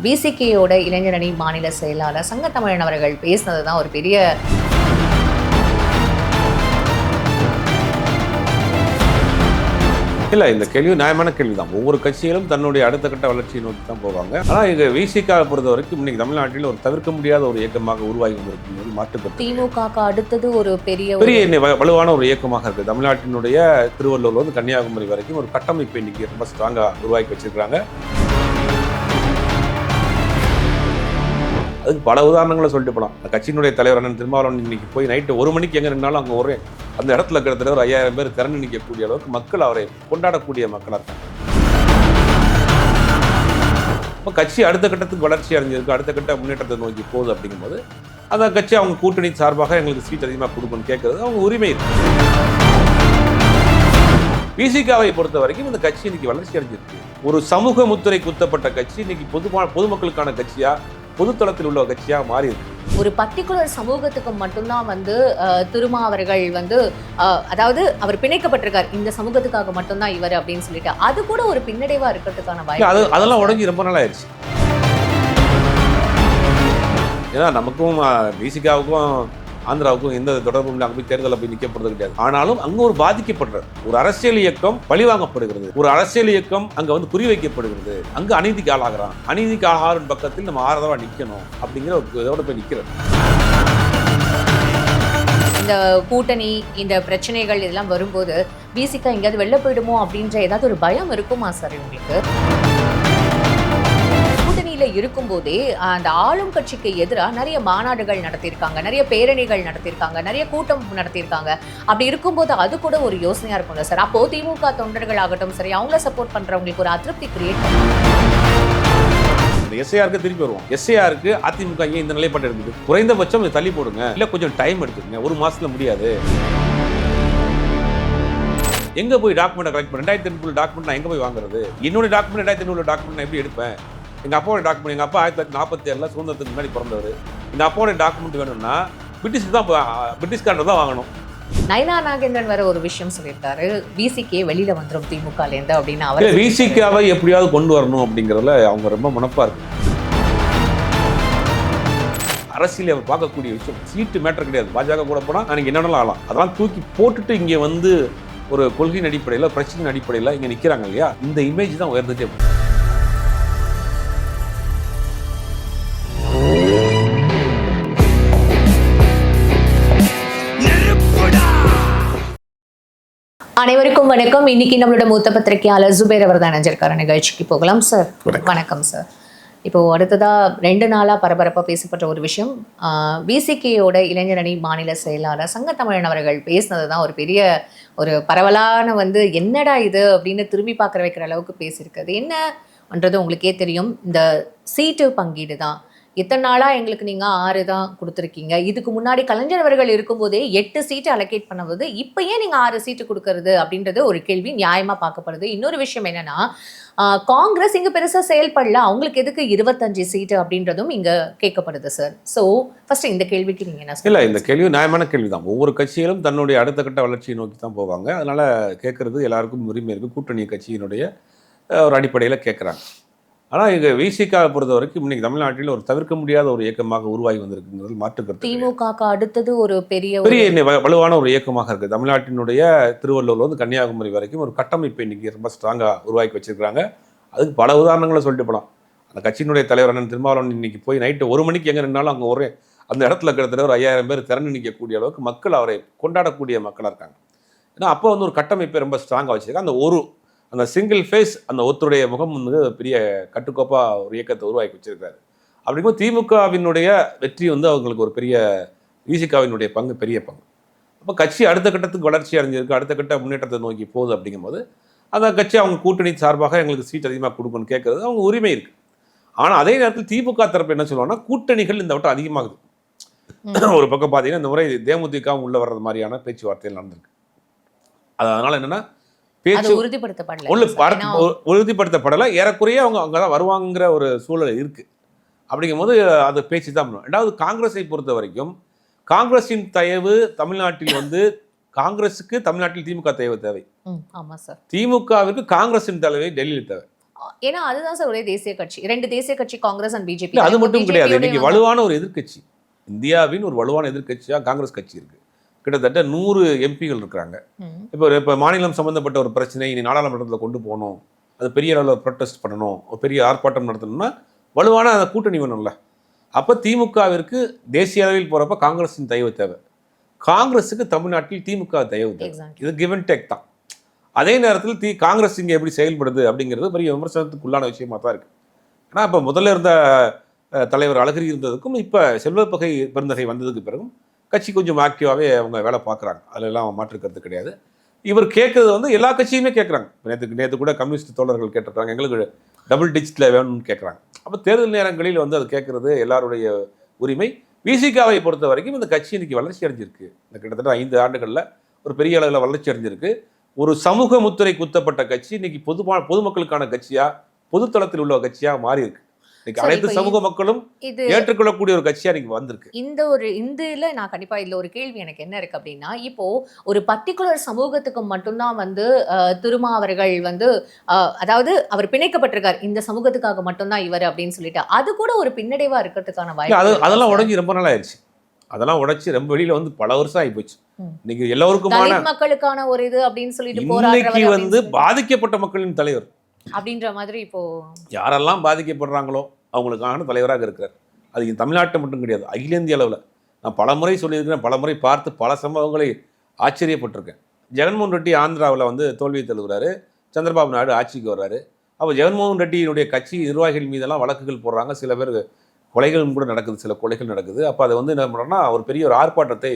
விசிகேயோட இளைஞரணி மாநில செயலாளர் சங்கத்தமிழன் அவர்கள் பேசினது தான் ஒரு பெரிய இல்லை, இந்த கேள்வி நியாயமான கேள்வி தான். ஒவ்வொரு கட்சியிலும் தன்னுடைய அடுத்த கட்ட வளர்ச்சியை நோக்கி தான் போவாங்க. ஆனால் இங்கே விசிகாவை பொறுத்த வரைக்கும் இன்னைக்கு தமிழ்நாட்டில் ஒரு தவிர்க்க முடியாத ஒரு இயக்கமாக உருவாகி வந்திருக்கு மாற்றுக்கருத்து. திமுக அடுத்தது ஒரு பெரிய வலுவான ஒரு இயக்கமாக இருக்குது. தமிழ்நாட்டினுடைய திருவள்ளூர்ல இருந்து கன்னியாகுமரி வரைக்கும் ஒரு கட்டமைப்பு இன்னைக்கு ரொம்ப ஸ்ட்ராங்காக உருவாக்கி வச்சிருக்காங்க. அதுக்கு பல உதாரணங்களை சொல்லிட்டு போகலாம். அந்த கட்சியினுடைய தலைவர் அண்ணன் திருமாவளவன் இன்னைக்கு போய் நைட்டு 1 மணிக்கு எங்கே நின்னாலும் அங்கே ஒரே அந்த இடத்துல கிட்டத்தட்ட ஒரு 5000 பேர் திறந்து நிற்கக்கூடிய அளவுக்கு மக்கள் அவரை கொண்டாடக்கூடிய மக்களாக இருக்காங்க. இப்போ கட்சி அடுத்த கட்டத்துக்கு வளர்ச்சி அடைஞ்சிருக்கு, அடுத்த கட்ட முன்னேற்றத்தை நோக்கி போகுது. அப்படிங்கும்போது அந்த கட்சி அவங்க கூட்டணி சார்பாக எங்களுக்கு சீட் அதிகமாக கொடுக்கணும்னு கேட்கறது அவங்க உரிமை இருக்கு. விசிகாவை பொறுத்த வரைக்கும் இந்த கட்சி இன்னைக்கு வளர்ச்சி அடைஞ்சிருக்கு. ஒரு சமூக முத்திரை குத்தப்பட்ட கட்சி இன்னைக்கு பொதுமக்களுக்கான கட்சியா, பொதுத்தளத்தில் உள்ள கட்சியாக மாறி இருக்கு. ஒரு பர்டிகுலர் சமூகத்துக்கு மட்டும்தான் திருமா அவர்கள் அதாவது அவர் பிணைக்கப்பட்டிருக்கார், இந்த சமூகத்துக்காக மட்டும்தான் இவர் அப்படின்னு சொல்லிட்டு அது கூட ஒரு பின்னடைவா இருக்கிறதுக்கான வாய்ப்பு. அதெல்லாம் உடஞ்சி ரொம்ப நாள் ஆயிடுச்சு. ஏன்னா நமக்கும் விசிகாவுக்கும் ஆந்திராவுக்கும் எந்த தொடர்பும் இல்லை. அங்கே போய் தேர்தலில் போய் நிற்கப்படுறது கிடையாது. ஆனாலும் அங்கே ஒரு பாதிக்கப்படுறது ஒரு அரசியல் இயக்கம் பழிவாங்கப்படுகிறது. ஒரு அரசியல் இயக்கம் அங்கே குறிவைக்கப்படுகிறது. அங்கே அநீதிக்கு ஆளாகிறான். அநீதிக்கு ஆளாகிற பக்கத்தில் நம்ம ஆதரவாக நிற்கணும் அப்படிங்கிற ஒரு இதோட போய் நிற்கிறது. இந்த கூட்டணி, இந்த பிரச்சனைகள் இதெல்லாம் வரும்போது விசிகா எங்கேயாவது வெளில போயிடுமோ அப்படின்ற ஏதாவது ஒரு பயம் இருக்குமா சார் உங்களுக்கு? இருக்கும்போதே அந்த ஆளும் கட்சிக்கு எதிராக நிறைய மாநாடுகள் நடத்தியிருக்காங்க, நிறைய பேரணிகள் நடத்தியிருக்காங்க, நிறைய கூட்டம் நடத்தியிருக்காங்க. அப்படி இருக்கும்போது அது கூட ஒரு யோசனையா இருக்கும்ல சார். அப்போ திமுக தொண்டர்கள் ஆகட்டும் சரி, அவங்கள சப்போர்ட் பண்றவங்களுக்கு ஒரு அதிருப்தி கிரியேட் பண்ணும். எஸ்ஐஆருக்கு திருப்பி வருவோம். எஸ்ஐஆருக்கு அதிமுக ஏன் இந்த நிலைப்பாடு இருக்குது? குறைந்தபட்சம் தள்ளி போடுங்க, இல்ல கொஞ்சம் டைம் எடுத்துக்கங்க. 1 மாசத்துல முடியாது. எங்க போய் டாக்குமெண்ட் கலெக்ட் பண்ண 2008 டாக்குமெண்ட் நான் எங்க போய் வாங்குறது? என்னோட டாக்குமெண்ட் 2008 டாக்குமெண்ட் நான் எப்படி எடுப்பேன்? எங்கள் அப்பாவோட டாக்குமெண்ட், எங்கள் அப்பா 1947 சுதந்திரத்துக்கு முன்னாடி பிறந்தவர். எங்கள் அப்பாவோட டாக்குமெண்ட் வேணும்னா பிரிட்டிஷ்காரர் தான் வாங்கணும். நயனா நாகேந்திரன் வேற ஒரு விஷயம் சொல்லியிருக்காரு, விசிகே வெளியில வந்துடும் திமுகலேருந்து அப்படின்னு. அவர் விசிகாவை எப்படியாவது கொண்டு வரணும் அப்படிங்கிறதுல அவங்க ரொம்ப முனைப்பா இருக்கு. அரசியல் அவர் பார்க்கக்கூடிய விஷயம் சீட்டு மேட்டர் கிடையாது. பாஜக கூட போனால் அன்னைக்கு என்னென்னலாம் ஆகலாம். அதெல்லாம் தூக்கி போட்டுட்டு இங்கே ஒரு கொள்கையின் அடிப்படையில், பிரச்சனையின் அடிப்படையில் இங்கே நிற்கிறாங்க இல்லையா? இந்த இமேஜ் தான் உயர்ந்துட்டே போகும். அனைவருக்கும் வணக்கம். இன்னைக்கு நம்மளோட மூத்த பத்திரிகையாளர் ஜுபேர் அவர் தான் நினைஞ்சிருக்காரு. நிகழ்ச்சிக்கு போகலாம் சார். வணக்கம் சார். இப்போ அடுத்ததா 2 நாளா பரபரப்பா பேசப்பட்ட ஒரு விஷயம், விசிகேயோட இளைஞரணி மாநில செயலாளர் சங்கத்தமிழன் அவர்கள் பேசினது தான் ஒரு பெரிய ஒரு பரவலான என்னடா இது அப்படின்னு திரும்பி பார்க்குற வைக்கிற அளவுக்கு பேசியிருக்கிறது. என்னன்றது உங்களுக்கே தெரியும். இந்த சீட்டு பங்கீடு தான். இத்தனை நாளாக எங்களுக்கு நீங்கள் 6 தான் கொடுத்துருக்கீங்க. இதுக்கு முன்னாடி கலைஞர் அவர்கள் இருக்கும்போதே 8 சீட்டு அலோகேட் பண்ணும்போது இப்போ ஏன் நீங்கள் 6 சீட்டு கொடுக்கறது அப்படின்றது ஒரு கேள்வி நியாயமாக பார்க்கப்படுது. இன்னொரு விஷயம் என்னன்னா, காங்கிரஸ் இங்கே பெருசாக செயல்படல, அவங்களுக்கு எதுக்கு 25 சீட்டு அப்படின்றதும் இங்கே கேட்கப்படுது சார். ஸோ ஃபர்ஸ்ட் இந்த கேள்விக்கு நீங்கள் என்ன? இல்லை, இந்த கேள்வி நியாயமான கேள்வி தான். ஒவ்வொரு கட்சியிலும் தன்னுடைய அடுத்த கட்ட வளர்ச்சியை நோக்கி தான் போவாங்க. அதனால் கேட்கறது எல்லாருக்கும் உரிமை இருக்குது. கூட்டணி கட்சியினுடைய ஒரு அடிப்படையில் கேட்குறாங்க. ஆனால் இங்கே விசிகாவை பொறுத்த வரைக்கும் இன்னைக்கு தமிழ்நாட்டில் ஒரு தவிர்க்க முடியாத ஒரு இயக்கமாக உருவாகி வந்திருக்குங்கிறது மாற்றுக்கருத்து. திமுக அடுத்தது ஒரு பெரிய வலுவான ஒரு இயக்கமாக இருக்குது. தமிழ்நாட்டினுடைய திருவள்ளூர்ல இருந்து கன்னியாகுமரி வரைக்கும் ஒரு கட்டமைப்பு இன்னைக்கு ரொம்ப ஸ்ட்ராங்காக உருவாக்கி வச்சிருக்காங்க. அதுக்கு பல உதாரணங்களை சொல்லிட்டு போகலாம். அந்த கட்சியினுடைய தலைவர் அண்ணன் திருமாவளவன் இன்னைக்கு போய் நைட்டு 1 மணிக்கு எங்கே நின்னாலும் அங்கே அந்த இடத்துல கிட்டத்தட்ட ஒரு 5000 பேர் திறந்து நிற்கக்கூடிய அளவுக்கு மக்கள் அவரை கொண்டாடக்கூடிய மக்களாக இருக்காங்க. ஏன்னா அப்போ ஒரு கட்டமைப்பை ரொம்ப ஸ்ட்ராங்காக வச்சிருக்காங்க. அந்த சிங்கிள் ஃபேஸ், அந்த ஒருத்தருடைய முகம் பெரிய கட்டுக்கோப்பாக ஒரு இயக்கத்தை உருவாக்கி வச்சிருக்காரு. அப்படிங்கும்போது திமுகவினுடைய வெற்றி அவங்களுக்கு ஒரு பெரிய, விசிகாவினுடைய பங்கு பெரிய பங்கு. அப்போ கட்சி அடுத்த கட்டத்துக்கு வளர்ச்சி அடைஞ்சிருக்கு, அடுத்த கட்ட முன்னேற்றத்தை நோக்கி போகுது. அப்படிங்கும்போது அந்த கட்சி அவங்க கூட்டணி சார்பாக எங்களுக்கு சீட் அதிகமாக கொடுக்கணும்னு கேட்கறது அவங்க உரிமை இருக்கு. ஆனால் அதே நேரத்தில் திமுக தரப்பு என்ன சொல்லுவாங்கன்னா, கூட்டணிகள் இந்த வட்டம் அதிகமாகுது. ஒரு பக்கம் பார்த்தீங்கன்னா இந்த முறை தேமுதிக உள்ள வர்றது மாதிரியான பேச்சுவார்த்தைகள் நடந்திருக்கு. அதனால என்னன்னா பேச்சு உறுதிப்படுத்தப்படலை. ஏறக்குறைய அவங்க அங்கதான் வருவாங்கிற ஒரு சூழல் இருக்கு. அப்படிங்கும்போது அது பேச்சு தான் பண்ணுவோம். 2வது, காங்கிரஸை பொறுத்த வரைக்கும் காங்கிரஸின் தயவு தமிழ்நாட்டில் காங்கிரஸுக்கு தமிழ்நாட்டில் திமுக தயவு தேவை. திமுகவிற்கு காங்கிரஸின் தலைவை டெல்லியில் தேவை. ஏன்னா அதுதான் சார் ஒரே தேசிய கட்சி, 2 தேசிய கட்சி, காங்கிரஸ் அண்ட் பிஜேபி. இல்ல அது மட்டும் கிடையாது. இன்னைக்கு வலுவான ஒரு எதிர்க்கட்சி, இந்தியாவின் ஒரு வலுவான எதிர்க்கட்சியா காங்கிரஸ் கட்சி இருக்கு. கிட்டத்தட்ட 100 எம்பிகள் இருக்கிறாங்க. இப்போ மாநிலம் சம்பந்தப்பட்ட ஒரு பிரச்சனை இனி நாடாளுமன்றத்தில் கொண்டு போகணும், அது பெரிய அளவில் ப்ரொட்டஸ்ட் பண்ணணும், ஒரு பெரிய ஆர்ப்பாட்டம் நடத்தணும்னா வலுவான அந்த கூட்டணி வேணும்ல. அப்போ திமுகவிற்கு தேசிய அளவில் போகிறப்ப காங்கிரஸின் தயவு தேவை, காங்கிரஸுக்கு தமிழ்நாட்டில் திமுக தயவு தேவை. இது கிவ் அண்ட் டேக் தான். அதே நேரத்தில் காங்கிரஸ் இங்கே எப்படி செயல்படுது அப்படிங்கிறது பெரிய விமர்சனத்துக்குள்ளான விஷயமா தான் இருக்குது. ஏன்னா இப்போ முதல்ல இருந்த தலைவர் அழகிரி இருந்ததுக்கும் இப்போ செல்வப்பகை பெருந்தகை வந்ததுக்கு பிறகும் கட்சி கொஞ்சம் ஆக்டிவாகவே அவங்க வேலை பார்க்குறாங்க, அதிலெல்லாம் மாற்றுக்கிறது கிடையாது. இவர் கேட்குறது வந்து எல்லா கட்சியுமே கேட்குறாங்க. நேற்று கூட கம்யூனிஸ்ட் தோழர்கள் கேட்டிருக்காங்க, எங்களுக்கு டபுள் டிஜிட்டில் வேணும்னு கேட்குறாங்க. அப்போ தேர்தல் நேரங்களில் வந்து அது கேட்குறது எல்லாருடைய உரிமை. விசிகாவை பொறுத்த வரைக்கும் இந்த கட்சி இன்னைக்கு வளர்ச்சி அடைஞ்சிருக்கு. இந்த கிட்டத்தட்ட 5 ஆண்டுகளில் ஒரு பெரிய அளவில் வளர்ச்சி அடைஞ்சிருக்கு. ஒரு சமூக முத்திரை குத்தப்பட்ட கட்சி இன்னைக்கு பொதுமக்களுக்கான கட்சியா, பொதுத்தளத்தில் உள்ள கட்சியா மாறி இருக்கு. இன்னைக்கு அனைத்து சமூக மக்களும் ஏற்றுக்கொள்ளக்கூடிய ஒரு கட்சியா இன்னைக்கு வந்திருக்கு. இதுல நான் கண்டிப்பா இதுல ஒரு கேள்வி எனக்கு என்ன இருக்கு அப்படின்னா, இப்போ ஒரு பர்டிகுலர் சமூகத்துக்கு மட்டும்தான் வந்து திருமா அவர்கள் வந்து அதாவது அவர் பிணைக்கப்பட்டிருக்கார், இந்த சமூகத்துக்காக மட்டும்தான் இவர் அப்படின்னு சொல்லிட்டு, அது கூட ஒரு பின்னடைவா இருக்கிறதுக்கான வாய்ப்பு. அதெல்லாம் உடஞ்சி ரொம்ப நாள் ஆயிடுச்சு. அதெல்லாம் உடைச்சு ரொம்ப வெளியில வந்து பல வருஷம் ஆகி போச்சு. இன்னைக்கு எல்லாருக்குமான மக்களுக்கான ஒரு இது அப்படின்னு சொல்லிட்டு இன்னைக்கு வந்து பாதிக்கப்பட்ட மக்களின் தலைவர் அப்படின்ற மாதிரி இப்போ யாரெல்லாம் பாதிக்கப்படுறாங்களோ அவங்களுக்கான தலைவராக இருக்கிறார். அது தமிழ்நாட்டை மட்டும் கிடையாது, அகில இந்திய அளவில். நான் பல முறை சொல்லியிருக்கிறேன், பல முறை பார்த்து பல சம்பவங்களை ஆச்சரியப்பட்டிருக்கேன். ஜெகன்மோகன் ரெட்டி ஆந்திராவில் வந்து தோல்வியை தழுவுறாரு, சந்திரபாபு நாயுடு ஆட்சிக்கு வர்றாரு. அப்போ ஜெகன்மோகன் ரெட்டியினுடைய கட்சி நிர்வாகிகள் மீதெல்லாம் வழக்குகள் போடுறாங்க, சில பேர் கொலைகளும் கூட நடக்குது, சில கொலைகள் நடக்குது. அப்போ அதை வந்து என்ன பண்ணுறோன்னா ஒரு பெரிய ஒரு ஆர்ப்பாட்டத்தை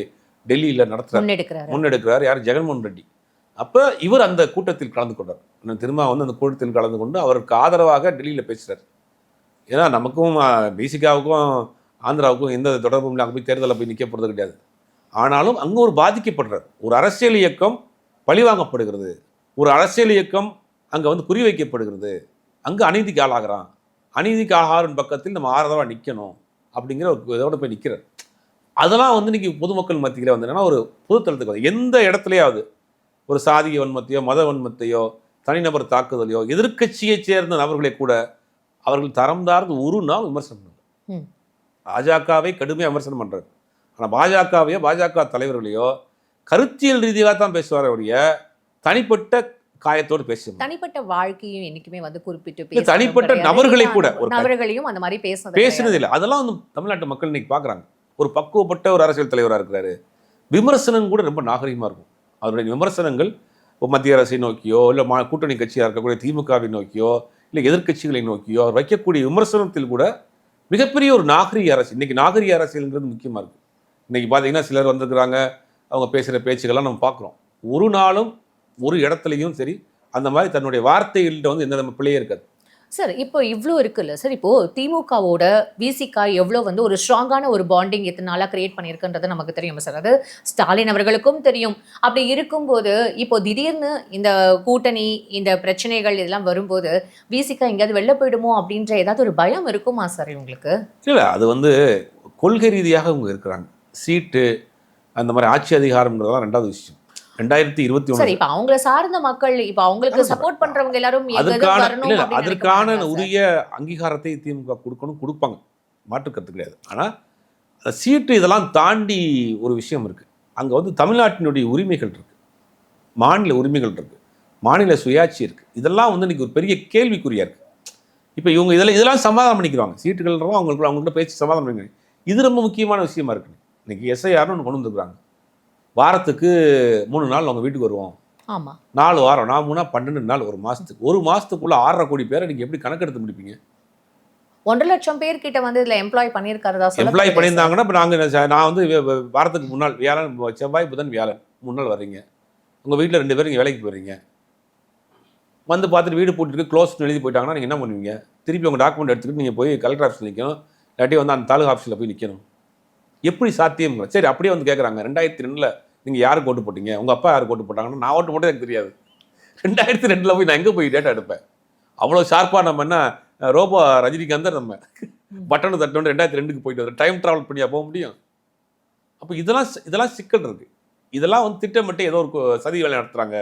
டெல்லியில் முன்னெடுக்கிறார் யார், ஜெகன்மோகன் ரெட்டி. அப்போ இவர் அந்த கூட்டத்தில் கலந்து கொண்டார். திரும்ப வந்து அந்த கூட்டத்தில் கலந்து கொண்டு அவருக்கு ஆதரவாக டெல்லியில் பேசுகிறார். ஏன்னா நமக்கும் பிசிகாவுக்கும் ஆந்திராவுக்கும் எந்த தொடர்பும் இல்லை, அங்கே போய் தேர்தலில் போய் நிற்க போகிறது கிடையாது. ஆனாலும் அங்கே ஒரு பாதிக்கப்படுறார். ஒரு அரசியல் இயக்கம் பழிவாங்கப்படுகிறது, ஒரு அரசியல் இயக்கம் அங்கே வந்து குறிவைக்கப்படுகிறது, அங்கே அநீதிக்கு ஆளாகிறான், அநீதிக்கு ஆகாரின் பக்கத்தில் நம்ம ஆதரவாக நிற்கணும் அப்படிங்கிற ஒரு இதோட போய் நிற்கிறார். அதெல்லாம் வந்து இன்றைக்கி பொதுமக்கள் மத்தியில் வந்து என்னன்னா ஒரு பொதுத்தளத்துக்கு வந்து எந்த இடத்துலையாவது ஒரு சாதிய வன்மத்தையோ மத வன்மத்தையோ தனிநபர் தாக்குதலையோ எதிர்க்கட்சியை சேர்ந்த நபர்களை கூட அவர்கள் தரம் சார்ந்து ஒரு நாள் விமர்சனம் பண்ணுறாங்க. பாஜகவை கடுமையாக விமர்சனம் பண்ணுறாரு. ஆனால் பாஜகவையோ பாஜக தலைவர்களையோ கருத்தியல் ரீதியாக தான் பேசுவார், அவருடைய தனிப்பட்ட காயத்தோடு பேசுவாங்க. தனிப்பட்ட வாழ்க்கையும் என்னைக்குமே வந்து குறிப்பிட்டு தனிப்பட்ட நபர்களை கூட ஒரு நபர்களையும் அந்த மாதிரி பேசுனது இல்லை. அதெல்லாம் வந்து தமிழ்நாட்டு மக்கள் இன்னைக்கு பார்க்குறாங்க. ஒரு பக்குவப்பட்ட ஒரு அரசியல் தலைவராக இருக்கிறாரு. விமர்சனம் கூட ரொம்ப நாகரிகமாக இருக்கும். அவருடைய விமர்சனங்கள் மத்திய அரசை நோக்கியோ இல்லை கூட்டணி கட்சியாக இருக்கக்கூடிய திமுகவை நோக்கியோ இல்லை எதிர்க்கட்சிகளை நோக்கியோ அவர் வைக்கக்கூடிய விமர்சனத்தில் கூட மிகப்பெரிய ஒரு நாகரிக அரசு. இன்றைக்கி நாகரிக அரசியல்ங்கிறது முக்கியமாக இருக்குது. இன்றைக்கி பார்த்தீங்கன்னா சிலர் வந்திருக்கிறாங்க, அவங்க பேசுகிற பேச்சுக்கள்லாம் நம்ம பார்க்குறோம். ஒரு நாளும் ஒரு இடத்துலையும் சரி அந்த மாதிரி தன்னுடைய வார்த்தைகள்கிட்ட வந்து எந்த நம்ம பிள்ளையே இருக்காது. சார் இப்போ இவ்வளோ இருக்குல்ல சார், இப்போது திமுகவோட விசிகா எவ்வளோ வந்து ஒரு ஸ்ட்ராங்கான ஒரு பாண்டிங் எத்தனை நாளாக கிரியேட் பண்ணியிருக்குன்றது நமக்கு தெரியும் சார், அது ஸ்டாலின் அவர்களுக்கும் தெரியும். அப்படி இருக்கும்போது இப்போ திடீர்னு இந்த கூட்டணி இந்த பிரச்சனைகள் இதெல்லாம் வரும்போது விசிகா எங்கேயாவது வெளில போயிடுமோ அப்படின்ற ஏதாவது ஒரு பயம் இருக்குமா சார் இவங்களுக்கு? இல்லை, அது வந்து கொள்கை ரீதியாக அவங்க இருக்கிறாங்க. சீட்டு அந்த மாதிரி ஆட்சி அதிகாரம்ங்கிறதெல்லாம் 2வது விஷயம். 2021 சரி, இப்போ அவங்கள சார்ந்த மக்கள் இப்போ அவங்களுக்கு சப்போர்ட் பண்றவங்க எல்லாரும் அதற்கான உரிய அங்கீகாரத்தை திமுக கொடுப்பாங்க, மாற்றுக்கிறது கிடையாது. ஆனால் சீட்டு இதெல்லாம் தாண்டி ஒரு விஷயம் இருக்கு. அங்கே வந்து தமிழ்நாட்டினுடைய உரிமைகள் இருக்கு, மாநில உரிமைகள் இருக்கு, மாநில சுயாட்சி இருக்கு. இதெல்லாம் வந்து இன்னைக்கு ஒரு பெரிய கேள்விக்குறியா இருக்கு. இப்போ இவங்க இதெல்லாம் சமாதானம் பண்ணிக்கிறாங்க, சீட்டுகள் அவங்கள்ட்ட பேச்சு சமாதானம் பண்ணிக்கிறாங்க. இது ரொம்ப முக்கியமான விஷயமா இருக்கு. இன்னைக்கு எஸ்ஐஆர்னு ஒன்று கொண்டு வந்துருக்காங்க. வாரத்துக்கு 3 நாள் அவங்க வீட்டுக்கு வருவோம். ஆமாம், 4 வாரம், நான் 3 12 நாள், ஒரு மாதத்துக்குள்ள 6.5 கோடி பேரை நீங்கள் எப்படி கணக்கெடுத்து முடிப்பீங்க? 1.5 லட்சம் பேர் கிட்ட வந்து இதில் எம்ப்ளாய் பண்ணியிருக்காரதா எம்ப்ளாய் பண்ணியிருந்தாங்கன்னா இப்போ நான் வந்து வாரத்துக்கு 3 நாள், வியாழன் செவ்வாய் புதன் வியாழன் 3 நாள் வர்றீங்க. உங்கள் வீட்டில் 2 பேர் இங்கே வேலைக்கு போயிடுறீங்க, வந்து பார்த்துட்டு வீடு போட்டுட்டு க்ளோஸ்னு எழுதி போயிட்டாங்கன்னா நீங்கள் என்ன பண்ணுவீங்க? திருப்பி உங்கள் டாக்குமெண்ட் எடுத்துக்கிட்டு நீங்கள் போய் கலெக்டர் ஆஃபீஸில் நிற்கணும், இல்லாட்டி வந்து அந்த தாலுகா ஆஃபீஸில் போய் நிற்கணும். எப்படி சாத்தியம்? சரி, அப்படியே வந்து கேட்குறாங்க, 2002 நீங்கள் யாருக்கு ஓட்டு போட்டீங்க, உங்கள் அப்பா யாருக்கு ஓட்டு போட்டாங்கன்னா நான் ஓட்டு போட்டது எனக்கு தெரியாது. 2002 போய் நான் எங்கே போய் டேட்டா எடுப்பேன்? அவ்வளோ ஷார்ப்பாக நம்ம என்ன ரோபோ ரஜினிகாந்த் நம்ம பட்டனு தட்டோன்னு 2002 போயிட்டு வந்து டைம் ட்ராவல் பண்ணியா போக முடியும்? அப்போ இதெல்லாம் சிக்கல் இருக்குது. இதெல்லாம் வந்து திட்டமிட்டு ஏதோ ஒரு சதி வேலை நடத்துகிறாங்க,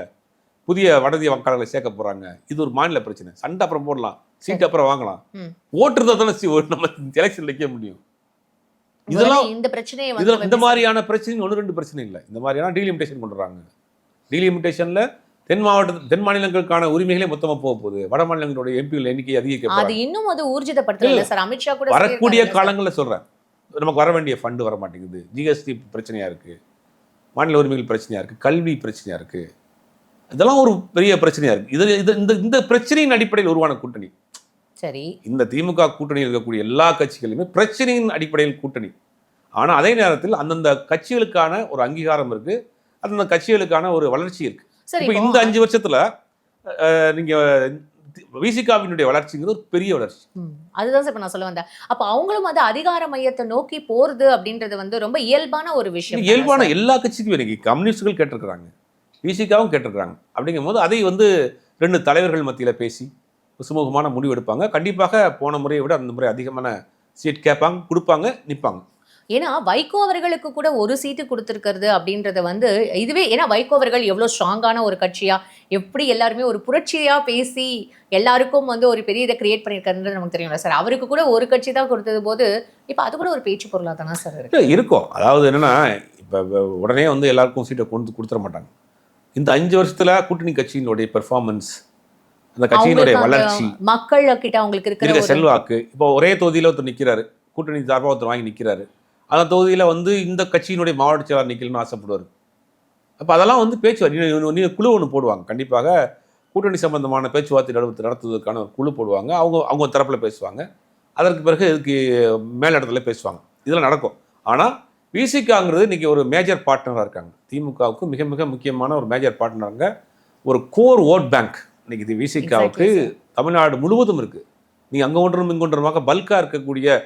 புதிய வடதிய வாக்காளர்களை சேர்க்க போறாங்க. இது ஒரு மாநில பிரச்சனை. சண்டை அப்புறம் போடலாம், சீட் அப்புறம் வாங்கலாம். ஓட்டுறத தானே நம்ம எலெக்ஷன் வைக்க முடியும். இதெல்லாம் இந்த பிரச்சனையை இந்த மாதிரியான பிரச்சனை 1-2 பிரச்சனை இல்லை. இந்த மாதிரியான டீலிமிட்டேஷன் கொண்டு வர்றாங்க. டீலிமிட்டேஷன்ல தென் மாநிலங்களுக்கான உரிமைகளே மொத்தமா போக போகுது. வட மாநிலங்களுடைய எம்பிகள் எண்ணிக்கை அதிகரிக்க அது இன்னும் அது ஊர்ஜிதப்படுத்தல சார். அமித்ஷா கூட வரக்கூடிய காலங்களில் சொல்றேன், நமக்கு வர வேண்டிய ஃபண்டு வர மாட்டேங்குது, ஜிஎஸ்டி பிரச்சனையா இருக்கு, மாநில உரிமைகள் பிரச்சனையா இருக்கு, கல்வி பிரச்சனையா இருக்கு, இதெல்லாம் ஒரு பெரிய பிரச்சனையா இருக்கு. இந்த பிரச்சனையின் அடிப்படையில் உருவான கூட்டணி. சரி, இந்த திமுக கூட்டணியில் இருக்கக்கூடிய எல்லா கட்சிகளுமே பிரச்சனையின் அடிப்படையில் கூட்டணி. ஆனா அதே நேரத்தில் அந்தந்த கட்சிகளுக்கான ஒரு அங்கீகாரம் இருக்கு, அந்தந்த கட்சிகளுக்கான ஒரு வளர்ச்சி இருக்கு. இப்போ இந்த 5 வருஷத்துல நீங்க விசிகாவினுடைய வளர்ச்சிங்கிறது ஒரு பெரிய வளர்ச்சி. அதுதான் சார் நான் சொல்ல வந்தேன். அப்ப அவங்களும் வந்து அதிகார மையத்தை நோக்கி போறது அப்படின்றது வந்து ரொம்ப இயல்பான ஒரு விஷயம். இயல்பான எல்லா கட்சிக்கும் இன்னைக்கு கம்யூனிஸ்டுகள் கேட்டிருக்கிறாங்க, விசிகாவும் கேட்டிருக்கிறாங்க. அப்படிங்கும் போது அதை வந்து 2 தலைவர்கள் மத்தியில பேசி சுமூகமான முடிவு எடுப்பாங்க. கண்டிப்பாக போன முறையை விட அந்த முறை அதிகமான சீட் கேட்பாங்க, கொடுப்பாங்க, நிற்பாங்க. ஏன்னா வைகோ அவர்களுக்கு கூட ஒரு சீட்டு கொடுத்துருக்கிறது அப்படின்றத வந்து இதுவே, ஏன்னா வைகோ அவர்கள் எவ்வளோ ஸ்ட்ராங்கான ஒரு கட்சியா, எப்படி எல்லாருமே ஒரு புரட்சியா பேசி எல்லாருக்கும் வந்து ஒரு பெரிய இதை கிரியேட் பண்ணியிருக்காருன்றது நமக்கு தெரியும்ல சார். அவருக்கு கூட ஒரு கட்சி தான் கொடுத்தது போது இப்போ அது கூட ஒரு பேச்சு பொருளாக தானே சார் இருக்கு. இருக்கும். அதாவது என்னன்னா, இப்போ உடனே வந்து எல்லாருக்கும் சீட்டை கொடுத்துட மாட்டாங்க. இந்த 5 வருஷத்துல கூட்டணி கட்சியினுடைய பெர்ஃபார்மன்ஸ், அந்த கட்சியினுடைய வளர்ச்சி, மக்கள் கிட்ட அவங்களுக்கு இருக்கிற செல்வாக்கு. இப்போ ஒரே தொகுதியில ஒருத்தர் நிற்கிறாரு, கூட்டணி சார்பாக ஒருத்தர் வாங்கி நிற்கிறாரு, அந்த தொகுதியில் வந்து இந்த கட்சியினுடைய மாவட்ட செயலாளர் நிற்கணும்னு ஆசைப்படுவார். அப்போ அதெல்லாம் வந்து பேச்சுவார்த்தை குழு ஒன்று போடுவாங்க. கண்டிப்பாக கூட்டணி சம்பந்தமான பேச்சுவார்த்தை நடத்துவதற்கான ஒரு குழு போடுவாங்க. அவங்க தரப்பில் பேசுவாங்க. அதற்கு பிறகு இதுக்கு மேலிடத்துல பேசுவாங்க. இதெல்லாம் நடக்கும். ஆனால் விசிகாங்கிறது இன்னைக்கு ஒரு மேஜர் பார்ட்னராக இருக்காங்க. திமுகவுக்கு மிக மிக முக்கியமான ஒரு மேஜர் பார்ட்னராங்க. ஒரு கோர் ஓட் பேங்க் இன்னைக்கு இது விசிகாவுக்கு தமிழ்நாடு முழுவதும் இருக்கு. நீங்கள் அங்கே ஒன்றும் இங்கே ஒன்றுமாக பல்காக இருக்கக்கூடிய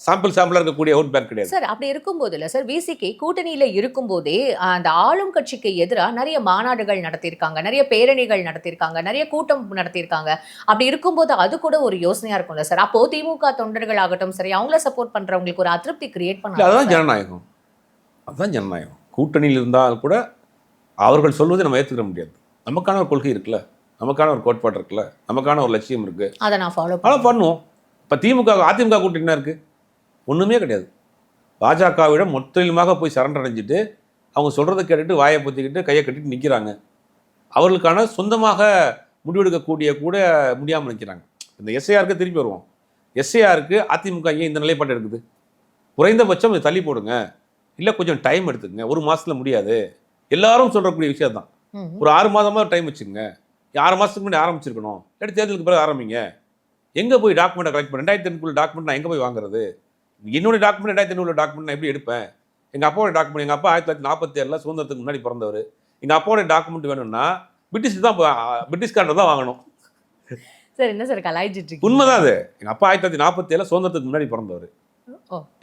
சாம்பிளாக இருக்கக்கூடிய ஓட் பேங்க் கிடையாது சார். அப்படி இருக்கும்போது இல்லை சார், விசிகே கூட்டணியில் இருக்கும்போதே அந்த ஆளும் கட்சிக்கு எதிராக நிறைய மாநாடுகள் நடத்தியிருக்காங்க, நிறைய பேரணிகள் நடத்தியிருக்காங்க, நிறைய கூட்டம் நடத்தியிருக்காங்க. அப்படி இருக்கும்போது அது கூட ஒரு யோசனையா இருக்கும்ல சார். அப்போ திமுக தொண்டர்கள் ஆகட்டும் சரி, அவங்கள சப்போர்ட் பண்றவங்களுக்கு ஒரு அதிருப்தி கிரியேட் பண்ண, அதுதான் ஜனநாயகம். அதுதான் ஜனநாயகம். கூட்டணியில் இருந்தால் கூட அவர்கள் சொல்வதை நம்ம ஏற்றுக்கிற முடியாது. நமக்கான ஒரு கொள்கை இருக்குல்ல, நமக்கான ஒரு கோட்பாடு இருக்குல்ல, நமக்கான ஒரு லட்சியம் இருக்கு, அதை நான் ஃபாலோ பண்ணுவோம். இப்போ அதிமுக கூட்டணி என்ன இருக்குது? ஒன்றுமே கிடையாது. பாஜகவிடம் மொத்தமாக போய் சரண்டர் அடைஞ்சிட்டு அவங்க சொல்கிறத கேட்டுட்டு வாயை பொத்திக்கிட்டு கையை கட்டிட்டு நிற்கிறாங்க. அவர்களுக்கான சொந்தமாக முடிவெடுக்கக்கூடிய கூட முடியாமல் நிற்கிறாங்க. இந்த எஸ்ஐஆருக்கு திருப்பி வருவோம். எஸ்ஐஆருக்கு அதிமுக ஏன் இந்த நிலைப்பாடு எடுக்குது? குறைந்தபட்சம் இதை தள்ளி போடுங்க, இல்லை கொஞ்சம் டைம் எடுத்துக்கங்க, 1 மாதத்தில் முடியாது, எல்லாரும் சொல்கிறக்கூடிய விஷயம் தான். ஒரு 6 மாதமாக டைம் வச்சுக்கோங்க, 6 மாதத்துக்கு முன்னாடி ஆரம்பிச்சிருக்கணும், இல்லாட்டி தேர்தலுக்கு பிறகு ஆரம்பிங்க. எங்கே போய் டாக்குமெண்ட்டை கலெக்ட் பண்ண 2002 டாக்குமெண்ட் நான் எங்கே போய் வாங்குறது? என்னுடைய டாக்குமெண்ட் 2002 டாக்குமெண்ட் நான் எப்படி எடுப்பேன்? எங்கள் அப்பாவோட டாக்குமெண்ட், எங்கள் அப்பா 1947 சுதந்திரத்துக்கு முன்னாடி பிறந்தவர். எங்கள் அப்பாவோட டாக்குமெண்ட் வேணும்னா பிரிட்டிஷ்காரர் தான் வாங்கணும். சார் என்ன சார் கலாய்ச்சிட்டு? உண்மைதான் அது. எங்கள் அப்பா 1947 சுதந்திரத்துக்கு முன்னாடி பிறந்தவர்.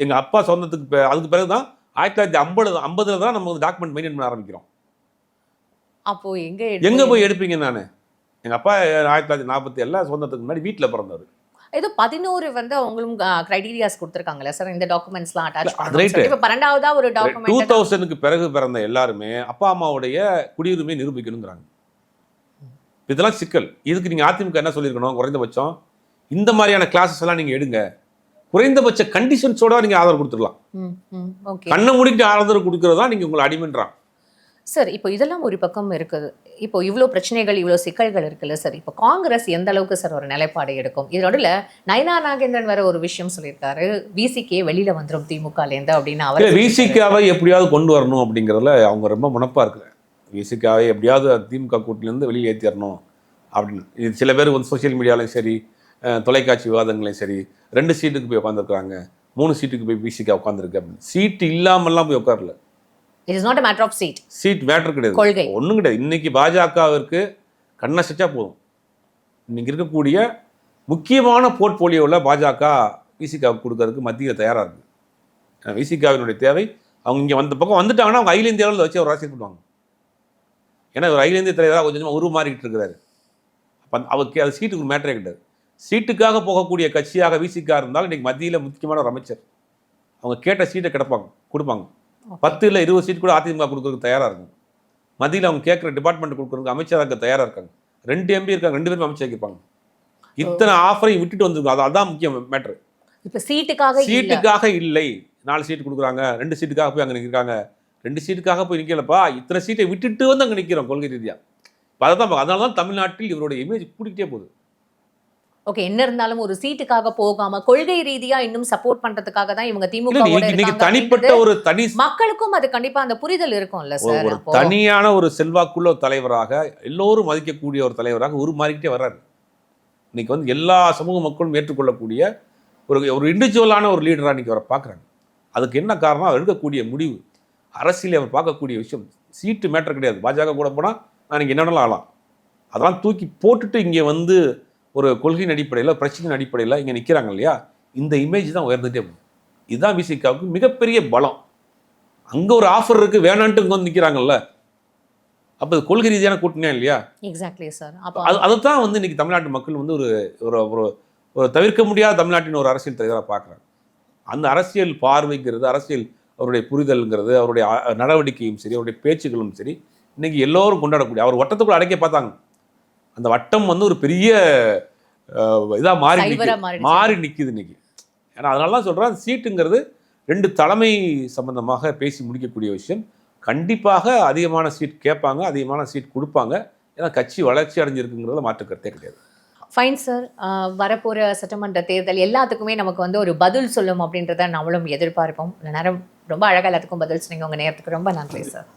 எங்கள் அப்பா சுதந்திரத்துக்கு அதுக்கு பிறகு தான் 1950 தான் நம்ம டாக்குமெண்ட் மெயின்டைன் பண்ண ஆரம்பிக்கிறோம். அப்போ எங்கே போய் எடுப்பீங்க? நான் எங்கள் அப்பா 1947 சுதந்திரத்துக்கு முன்னாடி வீட்டில் பிறந்தவர். ஏதோ 11 வந்து அவங்களும் கிரைட்டீரியாஸ் கொடுத்துருக்காங்கல்ல சார், இந்த டாக்குமெண்ட்ஸ்லாம் அட்டாச் பண்ணுறது. இப்போ 12ஆவதா ஒரு டாக்குமெண்ட் 2000க்கு பிறகு பிறந்த எல்லாருமே அப்பா அம்மாவுடைய குடியுரிமையை நிரூபிக்கணுங்கிறாங்க. இதெல்லாம் சிக்கல். இதுக்கு நீங்கள் அதிமுக என்ன சொல்லியிருக்கணும்? குறைந்தபட்சம் இந்த மாதிரியான கிளாஸஸ் எல்லாம் நீங்கள் எடுங்க, குறைந்தபட்ச கண்டிஷன்ஸோட நீங்கள் ஆதரவு கொடுத்துடலாம். கண்ணை மூடிட்டு ஆதரவு கொடுக்கறதா நீங்கள் உங்களை அடிமன்றான் சார். இப்போ இதெல்லாம் ஒரு பக்கம் இருக்குது. இப்போ இவ்வளோ பிரச்சனைகள், இவ்வளோ சிக்கல்கள் இருக்குல்ல சார். இப்போ காங்கிரஸ் எந்த அளவுக்கு சார் ஒரு நிலைப்பாடு எடுக்கும்? இதோட நயனா நாகேந்திரன் வேற ஒரு விஷயம் சொல்லியிருக்காரு, விசிகே வெளியில வந்துடும் திமுகலேருந்து அப்படின்னு. அவர் விசிகாவை எப்படியாவது கொண்டு வரணும் அப்படிங்கிறதுல அவங்க ரொம்ப முனப்பா இருக்கிறாங்க. விசிகாவை எப்படியாவது திமுக கூட்டிலேருந்து வெளியே ஏற்றிடணும் அப்படின்னு. இது சில பேர் வந்து சோசியல் மீடியாலையும் சரி, தொலைக்காட்சி விவாதங்களையும் சரி, 2 சீட்டுக்கு போய் உட்காந்துருக்குறாங்க, 3 சீட்டுக்கு போய் விசிகா உட்காந்துருக்கு அப்படின்னு. சீட்டு இல்லாமல்லாம் போய் உட்காரல. It is not a matter of seat. Seat matter கிடையாது, ஒன்றும் கிடையாது. இன்னைக்கு பாஜகவிற்கு கண்ணை சச்சா போதும். இன்னைக்கு இருக்கக்கூடிய முக்கியமான போர்ட்போலியோவில் பாஜக விசிகாவுக்கு கொடுக்கறதுக்கு மத்தியில் தயாராக இருக்குது. விசிகாவினுடைய தேவை, அவங்க இங்கே வந்த பக்கம் வந்துட்டாங்கன்னா அவங்க அகில இந்தியாவில் வச்சு அவர் அரசியல் பண்ணுவாங்க. ஏன்னா ஒரு அகில இந்திய தலைவராக கொஞ்சம் கொஞ்சமாக உருமாறிக்கிட்டு இருக்கிறாரு. அப்போ அவருக்கு அது சீட்டுக்கு மேட்டரே கிடையாது. சீட்டுக்காக போகக்கூடிய கட்சியாக விசிகா இருந்தாலும் இன்றைக்கி மத்தியில் முக்கியமான ஒரு அமைச்சர், அவங்க கேட்ட சீட்டை கொடுப்பாங்க. 10 இல்லை 20 சீட் கூட அதிமுக கொடுக்கறதுக்கு தயாராக இருக்கும். மத்தியில் அவங்க கேட்குற டிபார்ட்மெண்ட் கொடுக்குறதுக்கு அமைச்சராக தயாராக இருக்காங்க. 2 MP இருக்காங்க, 2 பேரும் அமைச்சர் இருப்பாங்க. இத்தனை ஆஃபரையும் விட்டுட்டு வந்துருக்கோம். அதான் முக்கியம் மேட்ரு. இப்போ சீட்டுக்காக இல்லை. 4 சீட்டு கொடுக்குறாங்க, 2 சீட்டுக்காக போய் அங்கே நிற்கிறாங்க. 2 சீட்டுக்காக போய் நிற்கலப்பா, இத்தனை சீட்டை விட்டுட்டு வந்து அங்கே நிற்கிறோம் கொள்கை ரீதியாக. அதனால தான் தமிழ்நாட்டில் இவருடைய இமேஜ் கூட்டிகிட்டே போகுது. ஓகே, என்ன இருந்தாலும் ஒரு சீட்டுக்காக போகாம கொள்கை ரீதியா இன்னும் சப்போர்ட் பண்றதுக்காக தான் இவங்க திமுக தனிப்பட்ட ஒரு தனி மக்களுக்கும் அது கண்டிப்பா அந்த புரிதல் இருக்கும்ல சார். ஒரு தனியான ஒரு செல்வாக்குள்ள ஒரு தலைவராக, எல்லோரும் மதிக்கக்கூடிய ஒரு தலைவராக உருமாறிக்கிட்டே வர்றாரு. இன்னைக்கு வந்து எல்லா சமூக மக்களும் ஏற்றுக்கொள்ளக்கூடிய ஒரு இண்டிவிஜுவலான ஒரு லீடராக இன்னைக்கு அவரை பார்க்குறாங்க. அதுக்கு என்ன காரணம்? அவர் எடுக்கக்கூடிய முடிவு, அரசியல் அவர் பார்க்கக்கூடிய விஷயம். சீட்டு மேட்டர் கிடையாது. பாஜக கூட போனால் நான் இங்கே என்னென்னலாம் ஆகலாம், அதெல்லாம் தூக்கி போட்டுட்டு இங்கே வந்து ஒரு கொள்கையின் அடிப்படையில், பிரச்சனையின் அடிப்படையில் இங்கே நிற்கிறாங்க இல்லையா, இந்த இமேஜ் தான் உயர்ந்துகிட்டே போகும். இதுதான் விசிகாவுக்கு மிகப்பெரிய பலம். அங்கே ஒரு ஆஃபர் இருக்குது, வேணான்ட்டு இங்கே வந்து நிற்கிறாங்கல்ல, அப்போ கொள்கை ரீதியான கூட்டணியா இல்லையா? Exactly sir. அதைத்தான் வந்து இன்னைக்கு தமிழ்நாட்டு மக்கள் வந்து ஒரு தவிர்க்க முடியாத தமிழ்நாட்டின் ஒரு அரசியல் தலைவராக பார்க்குறாங்க. அந்த அரசியல் பார்வைங்கிறது, அரசியல் அவருடைய புரிதல்ங்கிறது, அவருடைய நடவடிக்கையும் சரி, அவருடைய பேச்சுகளும் சரி, இன்னைக்கு எல்லோரும் கொண்டாடக்கூடிய, அவர் வட்டத்துக்குள்ள அடைக்க பார்த்தாங்க. அந்த வட்டம் வந்து ஒரு பெரிய இதாக மாறி நிற்கிது இன்னைக்கு. ஏன்னா அதனால தான் சொல்கிறேன், சீட்டுங்கிறது 2 தலைமை சம்பந்தமாக பேசி முடிக்கக்கூடிய விஷயம். கண்டிப்பாக அதிகமான சீட் கேட்பாங்க, அதிகமான சீட் கொடுப்பாங்க. ஏன்னா கட்சி வளர்ச்சி அடைஞ்சிருக்குங்கிறத மாற்று கருத்தே கிடையாது. Fine sir. வரப்போகிற சட்டமன்ற தேர்தல் எல்லாத்துக்குமே நமக்கு வந்து ஒரு பதில் சொல்லும் அப்படின்றத நம்மளும் எதிர்பார்ப்போம். இந்த நேரம் ரொம்ப அழகாக எல்லாத்துக்கும் பதில் சொன்னீங்க. உங்கள் நேரத்துக்கு ரொம்ப நன்றி சார்.